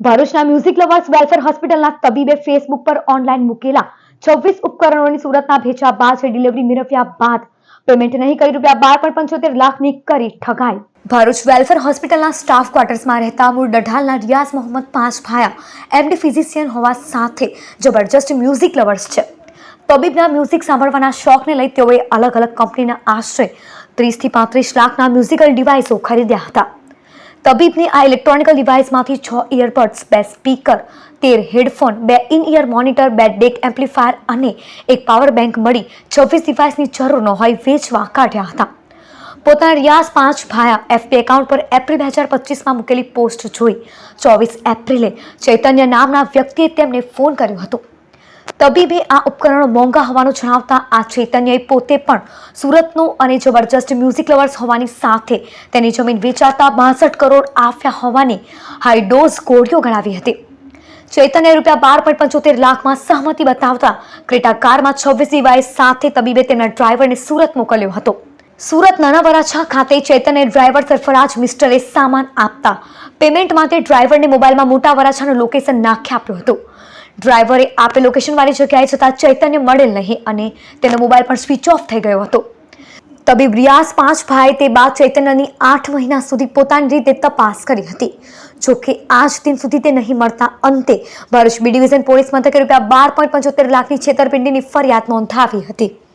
ભરૂચના music lovers welfare હોસ્પિટલના તબીબે Facebook પર ઓનલાઈન મૂકેલા 26 ઉપકરણોની સુરતના ભેચવા બાદ ડિલિવરી મેળવ્યા બાદ પેમેન્ટ નહીં કરી ₹12.75 લાખની કરી ઠગાઈ। ભરૂચ વેલફેર હોસ્પિટલના સ્ટાફ ક્વાર્ટર્સમાં રહેતા મૂળ ડઢાલના રિયાઝ મોહમ્મદ પાંચભાયા એમડી ફિઝિશિયન હોવા સાથે જબરજસ્ત મ્યુઝિક લવર્સ છે। તબીબના મ્યુઝિક સાંભળવાના શોખને લઈ તેઓએ અલગ અલગ કંપનીના આશરે 30 થી 35 લાખના મ્યુઝિકલ ડિવાઇસો ખરીદ્યા હતા। તબીબની આ ઇલેક્ટ્રોનિકલ ડિવાઇસમાંથી 6 earbuds, 2 speaker, 13 headphone, 2 in ear monitor, 2 deck amplifier અને એક પાવર બેંક મળી 26 ડિવાઇસની જરૂર ન હોય વેચવા કાઢ્યા હતા। પોતાના રિયાઝ પાંચભાયા એફબી એકાઉન્ટ પર એપ્રિલ 2025માં મૂકેલી પોસ્ટ જોઈ 24 એપ્રિલે ચૈતન્ય નામના વ્યક્તિએ તેમને ફોન કર્યો હતો। તબીબે આ ઉપકરણો મોંઘા હોવાનું જણાવતા આ ચૈતન્યએ પોતે પણ સુરતનો અને જબરજસ્ત મ્યુઝિક લવર્સ હોવાની સાથે તેની જમીન વેચાતા 62 કરોડ આપ્યા હોવાની હાઈડોઝ ગોળીઓ ગણાવી હતી। ચૈતન્યએ ₹12.75 લાખમાં સહમતિ બતાવતા ક્રેટા કારમાં 26 ડિવાઇસ સાથે તબીબે તેમના ડ્રાઈવરને સુરત મોકલ્યો હતો। સુરત નાના વરાછા ખાતે ચૈતન્ય ડ્રાઈવર સરફરાજ મિસ્ટરે સામાન આપતા પેમેન્ટ માટે ડ્રાઈવરને મોબાઈલમાં મોટા વરાછાનું લોકેશન નાખી આપ્યું હતું। ડ્રાઈવરે આપેલ લોકેશન વાળી જગ્યાએ જતા ચૈતન્ય મળેલ નહીં અને તેનો મોબાઈલ પણ સ્વિચ ઓફ થઈ ગયો હતો। તબીબ રિયાઝ પાંચભાઈએ તે બાદ ચૈતન્યની 8 મહિના સુધી પોતાની રીતે તપાસ કરી હતી। જોકે આજ દિન સુધી તે નહીં મળતા અંતે ભરૂચ બી ડિવિઝન પોલીસ મથકે ₹12.75 લાખની છેતરપિંડીની ફરિયાદ નોંધાવી હતી।